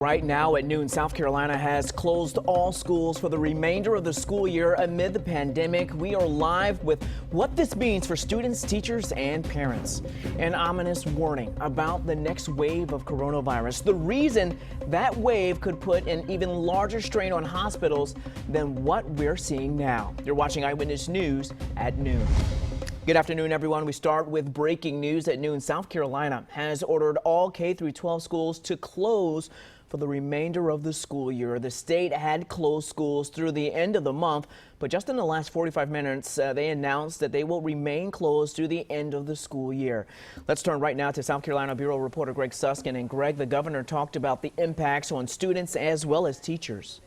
Right now at noon, South Carolina has closed all schools for the remainder of the school year amid the pandemic. We are live with what this means for students, teachers, and parents. An ominous warning about the next wave of coronavirus. The reason that wave could put an even larger strain on hospitals than what we're seeing now. You're watching Eyewitness News at noon. Good afternoon, everyone. We start with breaking news at noon. South Carolina has ordered all K-12 schools to close for the remainder of the school year. The state had closed schools through the end of the month, but just in the last 45 minutes, they announced that they will remain closed through the end of the school year. Let's turn right now to South Carolina Bureau reporter Greg Suskin. And Greg, the governor talked about the impacts on students as well as teachers.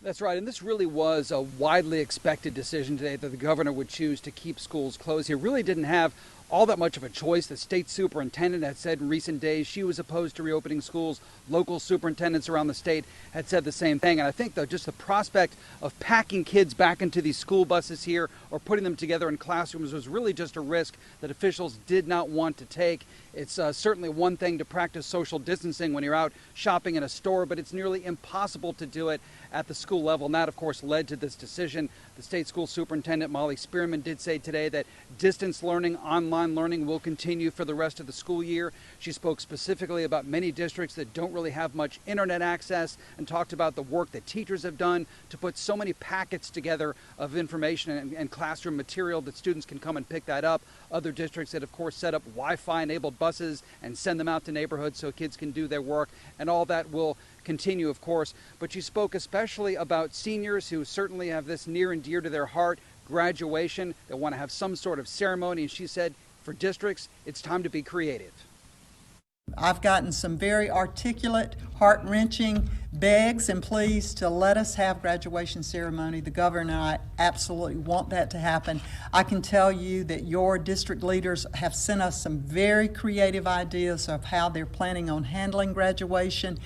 That's right, and this really was a widely expected decision today that the governor would choose to keep schools closed. He really didn't have all that much of a choice. The state superintendent had said in recent days she was opposed to reopening schools. Local superintendents around the state had said the same thing. And I think, though, just the prospect of packing kids back into these school buses here or putting them together in classrooms was really just a risk that officials did not want to take. It's certainly one thing to practice social distancing when you're out shopping in a store, but it's nearly impossible to do it at the school level. And that, of course, led to this decision. The state school superintendent, Molly Spearman, did say today that distance learning, online learning will continue for the rest of the school year. She spoke specifically about many districts that don't really have much internet access and talked about the work that teachers have done to put so many packets together of information and classroom material that students can come and pick that up. Other districts that, of course, set up Wi-Fi enabled buses and send them out to neighborhoods so kids can do their work, and all that will continue, of course. But she spoke especially about seniors who certainly have this near and dear to their heart, graduation. They want to have some sort of ceremony, and she said for districts, it's time to be creative. I've gotten some very articulate, heart-wrenching begs and pleas to let us have graduation ceremony. The governor and I absolutely want that to happen. I can tell you that your district leaders have sent us some very creative ideas of how they're planning on handling graduation.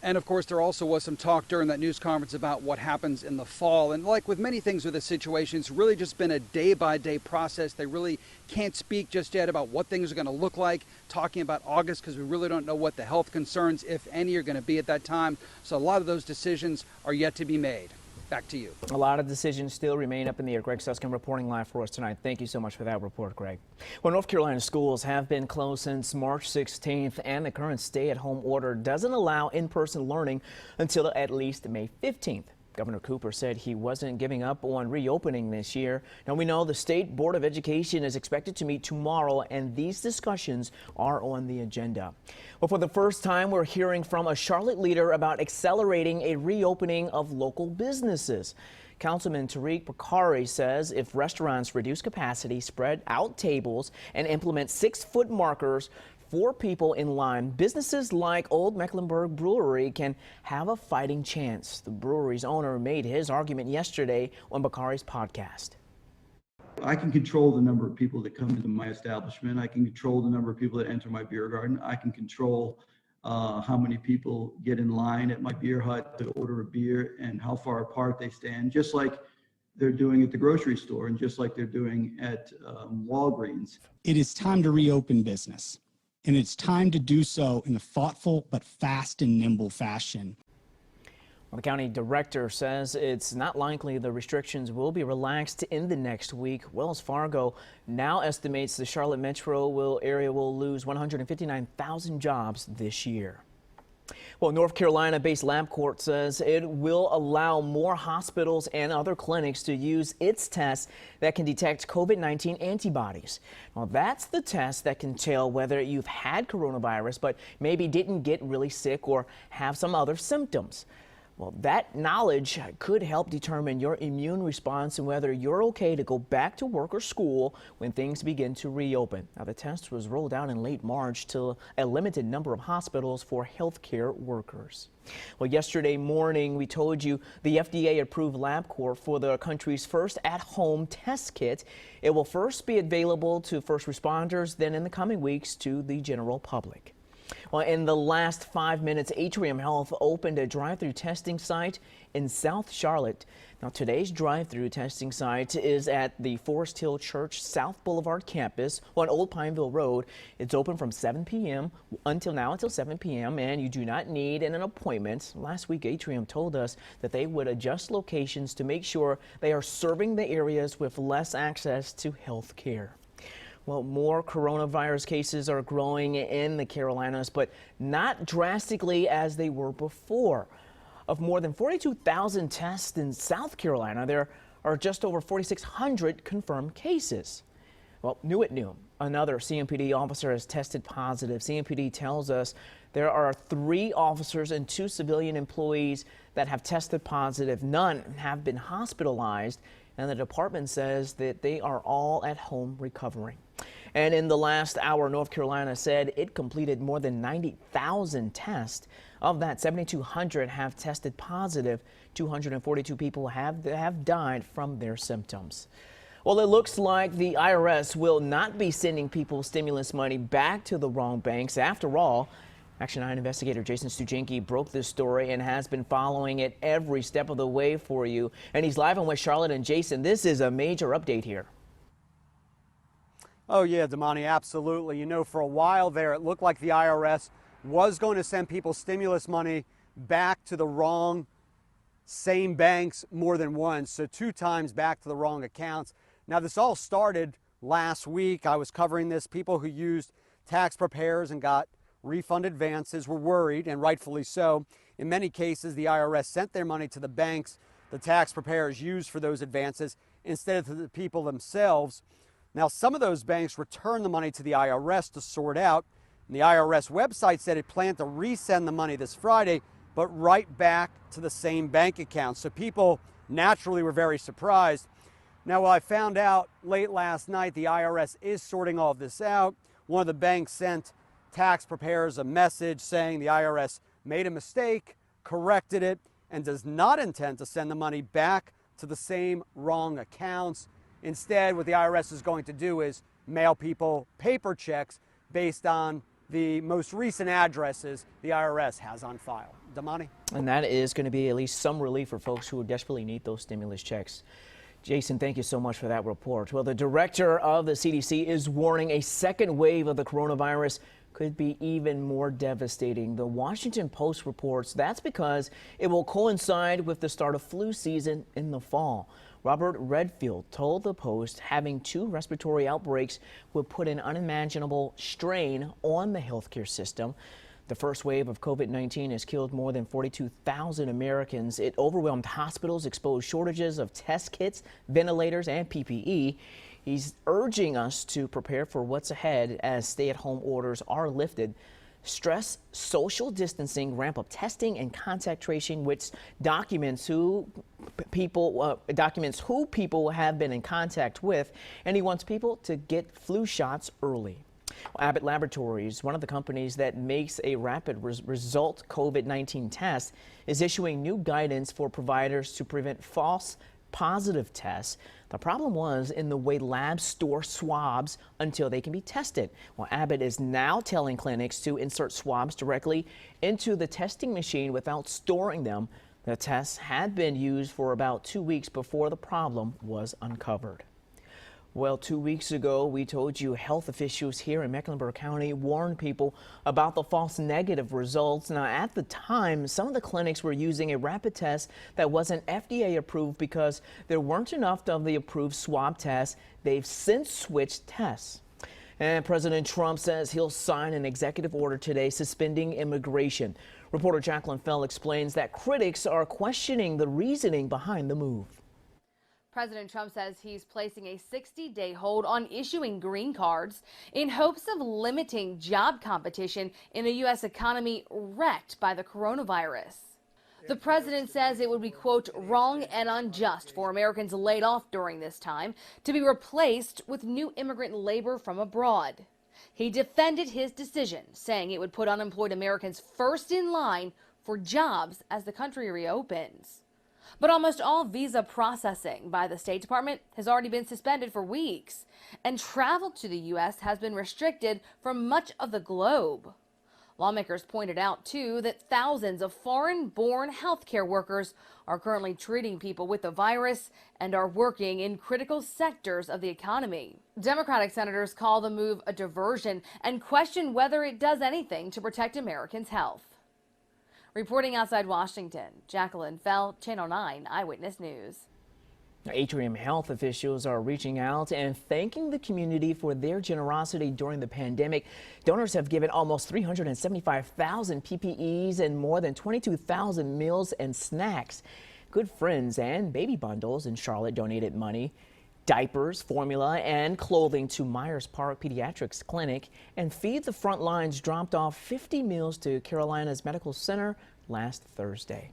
And of course, there also was some talk during that news conference about what happens in the fall. And like with many things with this situation, it's really just been a day-by-day process. They really can't speak just yet about what things are going to look like, talking about August, because we really don't know what the health concerns, if any, are going to be at that time. So a lot of those decisions are yet to be made. Back to you. A lot of decisions still remain up in the air. Greg Suskin reporting live for us tonight. Thank you so much for that report, Greg. Well, North Carolina schools have been closed since March 16th, and the current stay-at-home order doesn't allow in-person learning until at least May 15th. Governor Cooper said he wasn't giving up on reopening this year. Now, we know the State Board of Education is expected to meet tomorrow, and these discussions are on the agenda. Well, for the first time, we're hearing from a Charlotte leader about accelerating a reopening of local businesses. Councilman Tariq Bokhari says if restaurants reduce capacity, spread out tables, and implement 6-foot markers for people in line, businesses like Old Mecklenburg Brewery can have a fighting chance. The brewery's owner made his argument yesterday on Bokhari's podcast. I can control the number of people that come into my establishment. I can control the number of people that enter my beer garden. I can control how many people get in line at my beer hut to order a beer and how far apart they stand, just like they're doing at the grocery store and just like they're doing at Walgreens. It is time to reopen business. And it's time to do so in a thoughtful but fast and nimble fashion. Well, the county director says it's not likely the restrictions will be relaxed in the next week. Wells Fargo now estimates the Charlotte metro area will lose 159,000 jobs this year. Well, North Carolina-based LabCorp says it will allow more hospitals and other clinics to use its test that can detect COVID-19 antibodies. Well, that's the test that can tell whether you've had coronavirus but maybe didn't get really sick or have some other symptoms. Well, that knowledge could help determine your immune response and whether you're okay to go back to work or school when things begin to reopen. Now, the test was rolled out in late March to a limited number of hospitals for healthcare workers. Well, yesterday morning, we told you the FDA approved LabCorp for the country's first at-home test kit. It will first be available to first responders, then in the coming weeks to the general public. Well, in the last 5 minutes, Atrium Health opened a drive-through testing site in South Charlotte. Now, today's drive-through testing site is at the Forest Hill Church South Boulevard campus on Old Pineville Road. It's open from 7 p.m. until 7 p.m. and you do not need an appointment. Last week, Atrium told us that they would adjust locations to make sure they are serving the areas with less access to health care. Well, more coronavirus cases are growing in the Carolinas, but not drastically as they were before. Of more than 42,000 tests in South Carolina, there are just over 4,600 confirmed cases. Well, new at noon, another CMPD officer has tested positive. CMPD tells us there are 3 officers and 2 civilian employees that have tested positive. None have been hospitalized, and the department says that they are all at home recovering. And in the last hour, North Carolina said it completed more than 90,000 tests. Of that, 7,200 have tested positive. 242 people have died from their symptoms. Well, it looks like the IRS will not be sending people stimulus money back to the wrong banks. After all, Action 9 investigator Jason Stujenki broke this story and has been following it every step of the way for you. And he's live in West Charlotte. And Jason, this is a major update here. Oh, yeah, Damani, absolutely. You know, for a while there, it looked like the IRS was going to send people stimulus money back to the wrong same banks more than once, so 2 times back to the wrong accounts. Now, this all started last week. I was covering this. People who used tax preparers and got refund advances were worried, and rightfully so. In many cases, the IRS sent their money to the banks the tax preparers used for those advances instead of to the people themselves. Now, some of those banks returned the money to the IRS to sort out. And the IRS website said it planned to resend the money this Friday, but right back to the same bank account. So people naturally were very surprised. Now, I found out late last night the IRS is sorting all of this out. One of the banks sent tax preparers a message saying the IRS made a mistake, corrected it, and does not intend to send the money back to the same wrong accounts. Instead, what the IRS is going to do is mail people paper checks based on the most recent addresses the IRS has on file. Damani? And that is going to be at least some relief for folks who desperately need those stimulus checks. Jason, thank you so much for that report. Well, the director of the CDC is warning a second wave of the coronavirus could be even more devastating. The Washington Post reports that's because it will coincide with the start of flu season in the fall. Robert Redfield told the Post having 2 respiratory outbreaks would put an unimaginable strain on the healthcare system. The first wave of COVID-19 has killed more than 42,000 Americans. It overwhelmed hospitals, exposed shortages of test kits, ventilators, and PPE. He's urging us to prepare for what's ahead as stay-at-home orders are lifted. Stress social distancing, ramp up testing and contact tracing, which documents who people have been in contact with, and he wants people to get flu shots early. Abbott Laboratories, one of the companies that makes a rapid result COVID-19 test, is issuing new guidance for providers to prevent false positive tests. The problem was in the way labs store swabs until they can be tested. Well, Abbott is now telling clinics to insert swabs directly into the testing machine without storing them. The tests had been used for about 2 weeks before the problem was uncovered. Well, 2 weeks ago, we told you health officials here in Mecklenburg County warned people about the false negative results. Now, at the time, some of the clinics were using a rapid test that wasn't FDA approved because there weren't enough of the approved swab tests. They've since switched tests. And President Trump says he'll sign an executive order today suspending immigration. Reporter Jacqueline Fell explains that critics are questioning the reasoning behind the move. President Trump says he's placing a 60-day hold on issuing green cards in hopes of limiting job competition in a U.S. economy wrecked by the coronavirus. The president says it would be, quote, wrong and unjust for Americans laid off during this time to be replaced with new immigrant labor from abroad. He defended his decision, saying it would put unemployed Americans first in line for jobs as the country reopens. But almost all visa processing by the State Department has already been suspended for weeks, and travel to the U.S. has been restricted from much of the globe. Lawmakers pointed out, too, that thousands of foreign-born healthcare workers are currently treating people with the virus and are working in critical sectors of the economy. Democratic senators call the move a diversion and question whether it does anything to protect Americans' health. Reporting outside Washington, Jacqueline Fell, Channel 9 Eyewitness News. Atrium Health officials are reaching out and thanking the community for their generosity during the pandemic. Donors have given almost 375,000 PPEs and more than 22,000 meals and snacks. Good Friends and Baby Bundles in Charlotte donated money, diapers, formula, and clothing to Myers Park Pediatrics Clinic, and Feed the Front Lines dropped off 50 meals to Carolinas Medical Center last Thursday.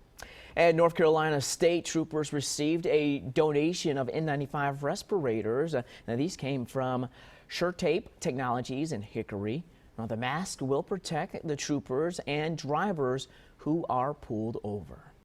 And North Carolina state troopers received a donation of N95 respirators. Now, these came from SureTape Technologies in Hickory. Now, the mask will protect the troopers and drivers who are pulled over.